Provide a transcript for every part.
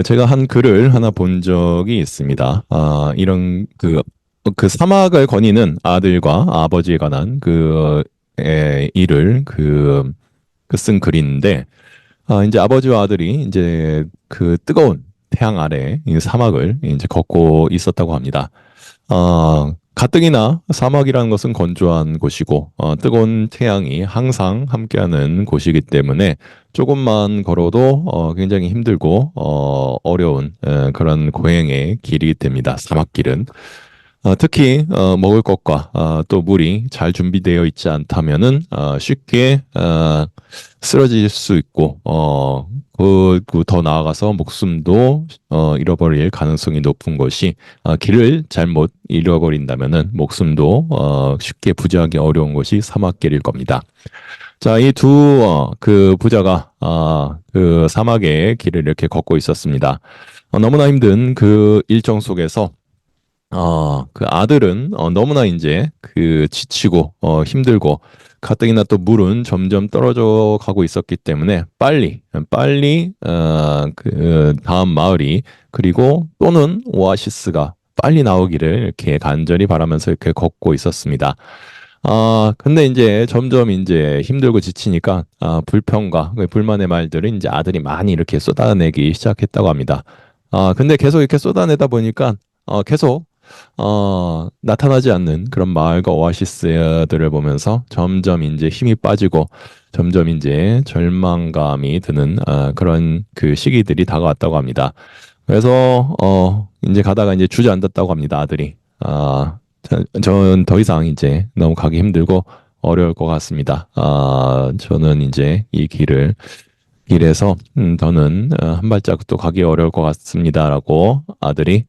제가 한 글을 하나 본 적이 있습니다. 이런 그 사막을 거니는 아들과 아버지에 관한 일을 쓴 글인데, 이제 아버지와 아들이 이제 그 뜨거운 태양 아래 이 사막을 이제 걷고 있었다고 합니다. 가뜩이나 사막이라는 것은 건조한 곳이고, 뜨거운 태양이 항상 함께하는 곳이기 때문에 조금만 걸어도 굉장히 힘들고, 어려운 그런 고행의 길이 됩니다. 사막길은. 특히 먹을 것과 또 물이 잘 준비되어 있지 않다면은 쉽게 쓰러질 수 있고 더 나아가서 목숨도 잃어버릴 가능성이 높은 것이 길을 잘못 잃어버린다면은 목숨도 쉽게 부지하기 어려운 것이 사막길일 겁니다. 자, 이 그 부자가 그 사막의 길을 이렇게 걷고 있었습니다. 너무나 힘든 그 일정 속에서 그 아들은 너무나 이제 그 지치고 힘들고 가뜩이나 또 물은 점점 떨어져 가고 있었기 때문에 빨리 그 다음 마을이 그리고 또는 오아시스가 빨리 나오기를 이렇게 간절히 바라면서 이렇게 걷고 있었습니다. 근데 이제 점점 이제 힘들고 지치니까 불평과 그 불만의 말들을 이제 아들이 많이 이렇게 쏟아내기 시작했다고 합니다. 근데 계속 이렇게 쏟아내다 보니까 계속 나타나지 않는 그런 마을과 오아시스들을 보면서 점점 이제 힘이 빠지고 점점 이제 절망감이 드는 그런 그 시기들이 다가왔다고 합니다. 그래서 이제 가다가 이제 주저앉았다고 합니다, 아들이. 저는 더 이상 이제 너무 가기 힘들고 어려울 것 같습니다. 저는 이제 이 길에서 더는 한 발자국도 가기 어려울 것 같습니다라고 아들이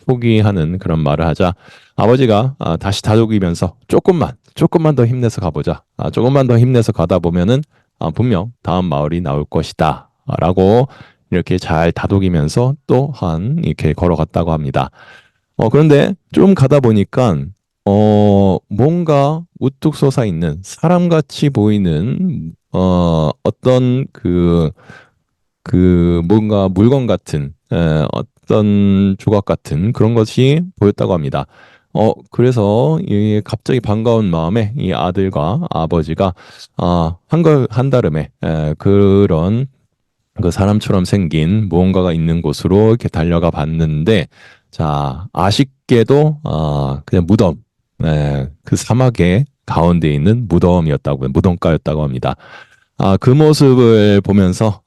포기하는 그런 말을 하자 아버지가 다시 다독이면서 조금만 더 힘내서 가보자. 조금만 더 힘내서 가다 보면은 분명 다음 마을이 나올 것이다라고 이렇게 잘 다독이면서 또한 이렇게 걸어갔다고 합니다. 그런데 좀 가다 보니까 뭔가 우뚝 솟아 있는 사람같이 보이는 어떤 뭔가 물건 같은 어떤 조각 같은 그런 것이 보였다고 합니다. 그래서 이 갑자기 반가운 마음에 이 아들과 아버지가 한다름에 그런 그 사람처럼 생긴 무언가가 있는 곳으로 이렇게 달려가 봤는데, 자, 아쉽게도, 그냥 그 사막의 가운데 있는 무덤가였다고 합니다. 그 모습을 보면서,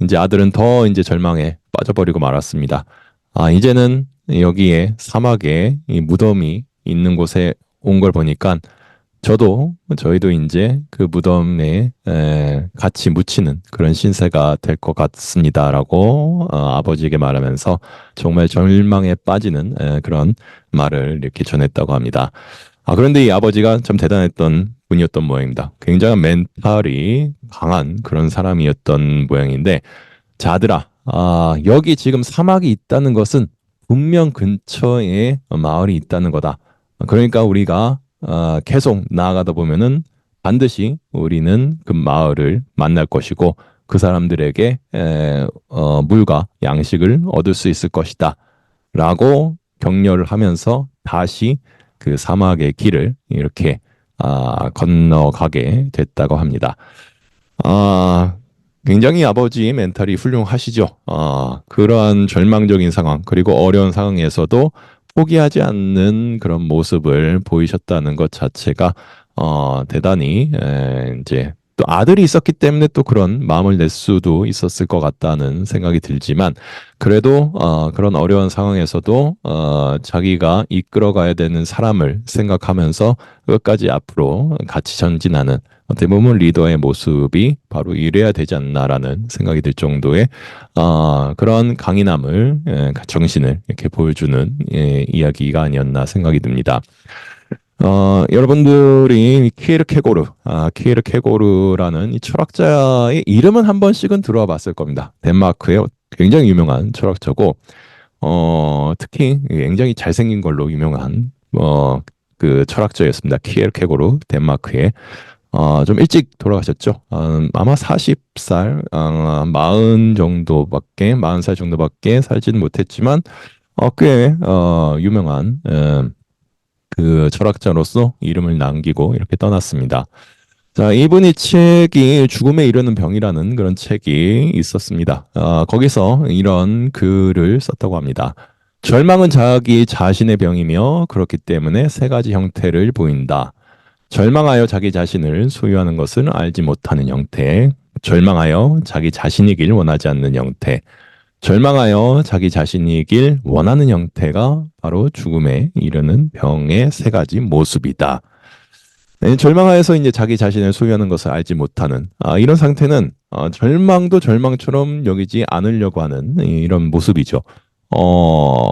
이제 아들은 더 이제 절망에 빠져버리고 말았습니다. 이제는 여기에 사막에 이 무덤이 있는 곳에 온 걸 보니까 저희도 이제 그 무덤에 같이 묻히는 그런 신세가 될 것 같습니다라고 아버지에게 말하면서 정말 절망에 빠지는 그런 말을 이렇게 전했다고 합니다. 그런데 이 아버지가 참 대단했던 분이었던 모양입니다. 굉장한 멘탈이 강한 그런 사람이었던 모양인데, 자, 아들아, 여기 지금 사막이 있다는 것은 분명 근처에 마을이 있다는 거다. 그러니까 우리가 계속 나아가다 보면은 반드시 우리는 그 마을을 만날 것이고 그 사람들에게 물과 양식을 얻을 수 있을 것이다. 라고 격려를 하면서 다시 그 사막의 길을 이렇게 건너가게 됐다고 합니다. 아, 굉장히 아버지의 멘탈이 훌륭하시죠. 그러한 절망적인 상황, 그리고 어려운 상황에서도 포기하지 않는 그런 모습을 보이셨다는 것 자체가, 대단히, 이제, 또 아들이 있었기 때문에 또 그런 마음을 낼 수도 있었을 것 같다는 생각이 들지만, 그래도, 그런 어려운 상황에서도, 자기가 이끌어가야 되는 사람을 생각하면서 끝까지 앞으로 같이 전진하는 어떻게 보면 리더의 모습이 바로 이래야 되지 않나라는 생각이 들 정도의 그런 강인함을 정신을 이렇게 보여주는 이야기가 아니었나 생각이 듭니다. 여러분들이 키에르케고르라는 이 철학자의 이름은 한 번씩은 들어와 봤을 겁니다. 덴마크의 굉장히 유명한 철학자고, 특히 굉장히 잘생긴 걸로 유명한 그 철학자였습니다. 키에르케고르, 덴마크의. 좀 일찍 돌아가셨죠. 아마 40살, 40 정도밖에, 40살 정도밖에 살지는 못했지만, 꽤, 유명한, 그 철학자로서 이름을 남기고 이렇게 떠났습니다. 자, 이분이 책이 죽음에 이르는 병이라는 그런 책이 있었습니다. 거기서 이런 글을 썼다고 합니다. 절망은 자기 자신의 병이며 그렇기 때문에 세 가지 형태를 보인다. 절망하여 자기 자신을 소유하는 것을 알지 못하는 형태, 절망하여 자기 자신이길 원하지 않는 형태, 절망하여 자기 자신이길 원하는 형태가 바로 죽음에 이르는 병의 세 가지 모습이다. 네, 절망하여서 이제 자기 자신을 소유하는 것을 알지 못하는 이런 상태는 절망도 절망처럼 여기지 않으려고 하는 이런 모습이죠. 어,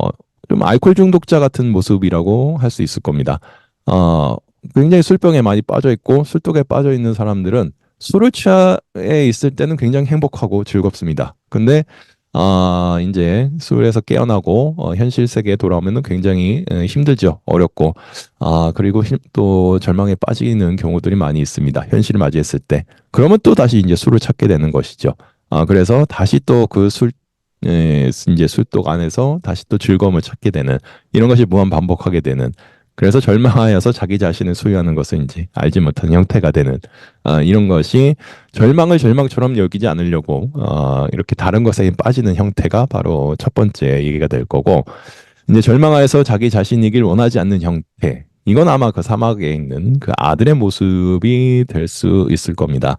좀 알코올 중독자 같은 모습이라고 할 수 있을 겁니다. 어, 굉장히 술병에 많이 빠져 있고 술독에 빠져 있는 사람들은 술을 취해 있을 때는 굉장히 행복하고 즐겁습니다. 근데 이제 술에서 깨어나고 현실 세계에 돌아오면은 굉장히 힘들죠. 어렵고 그리고 또 절망에 빠지는 경우들이 많이 있습니다. 현실을 맞이했을 때. 그러면 또 다시 이제 술을 찾게 되는 것이죠. 그래서 다시 또 그 이제 술독 안에서 다시 또 즐거움을 찾게 되는 이런 것이 무한 반복하게 되는 그래서 절망하여서 자기 자신을 소유하는 것을 이제 알지 못하는 형태가 되는 이런 것이 절망을 절망처럼 여기지 않으려고 이렇게 다른 것에 빠지는 형태가 바로 첫 번째 얘기가 될 거고 이제 절망하여서 자기 자신이길 원하지 않는 형태 이건 아마 그 사막에 있는 그 아들의 모습이 될 수 있을 겁니다.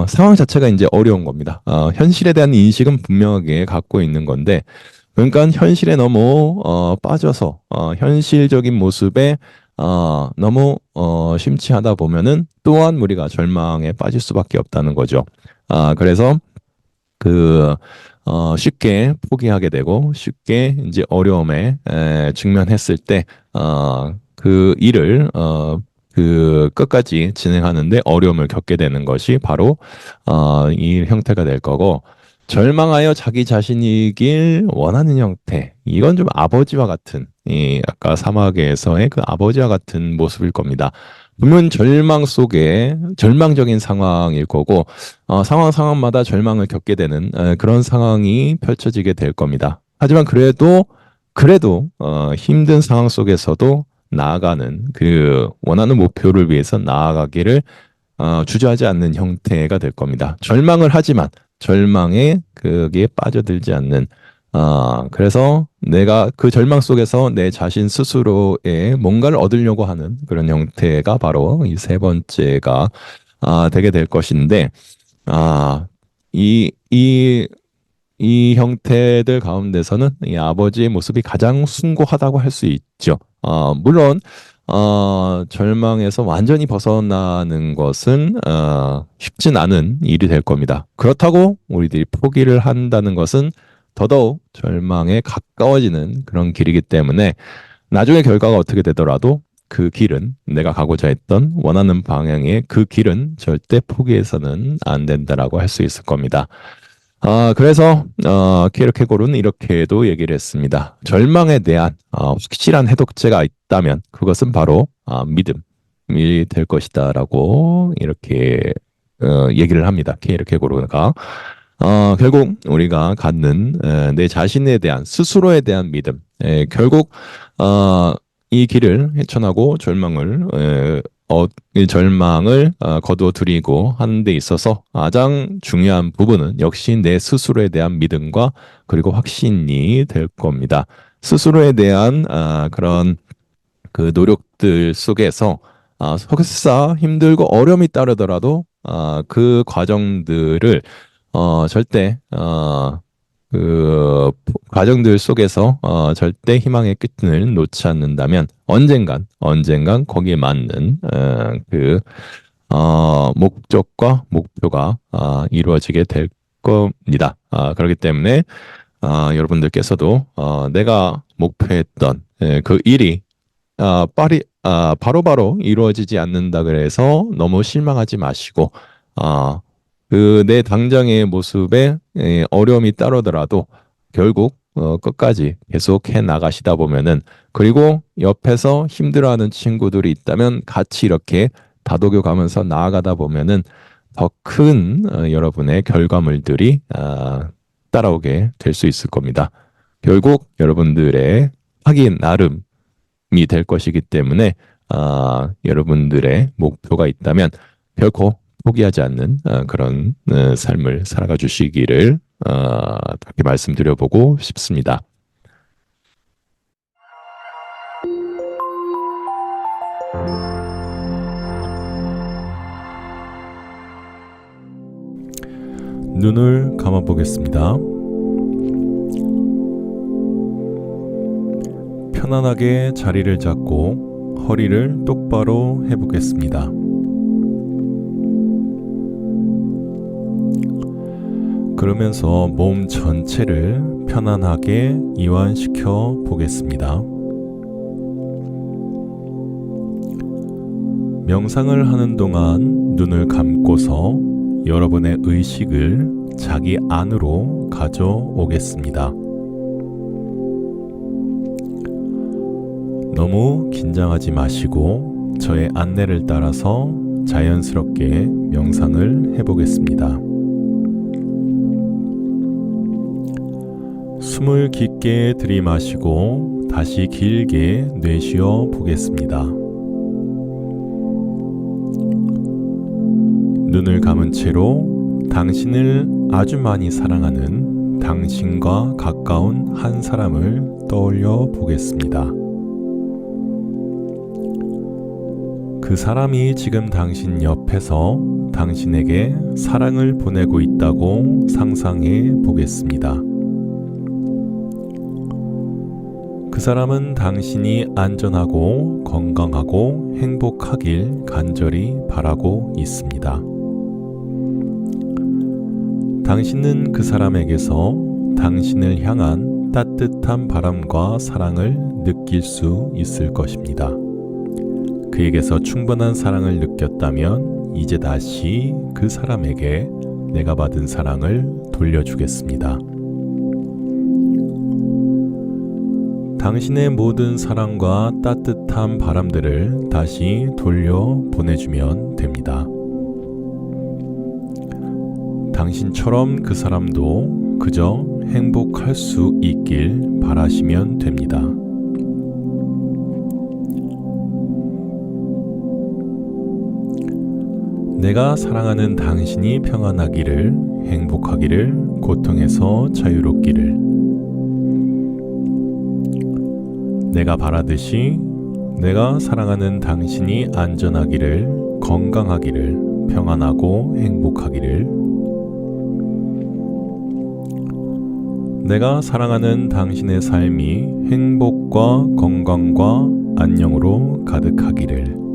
상황 자체가 이제 어려운 겁니다. 현실에 대한 인식은 분명하게 갖고 있는 건데 그러니까 현실에 너무 빠져서 현실적인 모습에 너무 심취하다 보면은 또한 우리가 절망에 빠질 수밖에 없다는 거죠. 그래서 그 쉽게 포기하게 되고 쉽게 이제 어려움에 직면했을 때 그 일을 그 끝까지 진행하는데 어려움을 겪게 되는 것이 바로 이 형태가 될 거고 절망하여 자기 자신이길 원하는 형태. 이건 좀 아버지와 같은, 이 아까 사막에서의 그 아버지와 같은 모습일 겁니다. 분명 절망 속에 절망적인 상황일 거고, 상황마다 절망을 겪게 되는 그런 상황이 펼쳐지게 될 겁니다. 하지만 그래도 힘든 상황 속에서도 나아가는 그 원하는 목표를 위해서 나아가기를 주저하지 않는 형태가 될 겁니다. 절망을 하지만 절망에 거기에 빠져들지 않는 그래서 내가 그 절망 속에서 내 자신 스스로의 뭔가를 얻으려고 하는 그런 형태가 바로 이 세 번째가 되게 될 것인데 이, 이, 이 형태들 가운데서는 이 아버지의 모습이 가장 숭고하다고 할 수 있죠. 물론 절망에서 완전히 벗어나는 것은 쉽진 않은 일이 될 겁니다. 그렇다고 우리들이 포기를 한다는 것은 더더욱 절망에 가까워지는 그런 길이기 때문에 나중에 결과가 어떻게 되더라도 그 길은 내가 가고자 했던 원하는 방향의 그 길은 절대 포기해서는 안 된다라고 할 수 있을 겁니다. 그래서 키르케고르는 이렇게도 얘기를 했습니다. 절망에 대한 확실한 해독제가 있다면 그것은 바로 믿음이 될 것이다라고 이렇게 얘기를 합니다. 키르케고르가 결국 우리가 갖는 내 자신에 대한 스스로에 대한 믿음, 결국 이 길을 헤쳐나고 이 절망을 거두어 들이고 하는 데 있어서 가장 중요한 부분은 역시 내 스스로에 대한 믿음과 그리고 확신이 될 겁니다. 스스로에 대한 그런 그 노력들 속에서 설사 힘들고 어려움이 따르더라도 그 과정들을 절대 그 과정들 속에서 절대 희망의 끝을 놓지 않는다면 언젠간 거기에 맞는 그 목적과 목표가 이루어지게 될 겁니다. 그렇기 때문에 여러분들께서도 내가 목표했던 그 일이 바로바로 이루어지지 않는다 그래서 너무 실망하지 마시고 그 내 당장의 모습에 어려움이 따르더라도 결국 끝까지 계속 해 나가시다 보면은 그리고 옆에서 힘들어하는 친구들이 있다면 같이 이렇게 다독여 가면서 나아가다 보면은 더 큰 여러분의 결과물들이 따라오게 될 수 있을 겁니다. 결국 여러분들의 하기 나름이 될 것이기 때문에 여러분들의 목표가 있다면 결코 포기하지 않는 그런 삶을 살아가 주시기를 그렇게 말씀드려보고 싶습니다. 눈을 감아 보겠습니다. 편안하게 자리를 잡고 허리를 똑바로 해보겠습니다. 그러면서 몸 전체를 편안하게 이완시켜 보겠습니다. 명상을 하는 동안 눈을 감고서 여러분의 의식을 자기 안으로 가져오겠습니다. 너무 긴장하지 마시고 저의 안내를 따라서 자연스럽게 명상을 해보겠습니다. 숨을 깊게 들이마시고 다시 길게 내쉬어 보겠습니다. 눈을 감은 채로 당신을 아주 많이 사랑하는 당신과 가까운 한 사람을 떠올려 보겠습니다. 그 사람이 지금 당신 옆에서 당신에게 사랑을 보내고 있다고 상상해 보겠습니다. 그 사람은 당신이 안전하고 건강하고 행복하길 간절히 바라고 있습니다. 당신은 그 사람에게서 당신을 향한 따뜻한 바람과 사랑을 느낄 수 있을 것입니다. 그에게서 충분한 사랑을 느꼈다면 이제 다시 그 사람에게 내가 받은 사랑을 돌려주겠습니다. 당신의 모든 사랑과 따뜻한 바람들을 다시 돌려 보내주면 됩니다. 당신처럼 그 사람도 그저 행복할 수 있길 바라시면 됩니다. 내가 사랑하는 당신이 평안하기를, 행복하기를, 고통에서 자유롭기를, 내가 바라듯이 내가 사랑하는 당신이 안전하기를, 건강하기를, 평안하고 행복하기를, 내가 사랑하는 당신의 삶이 행복과 건강과 안녕으로 가득하기를,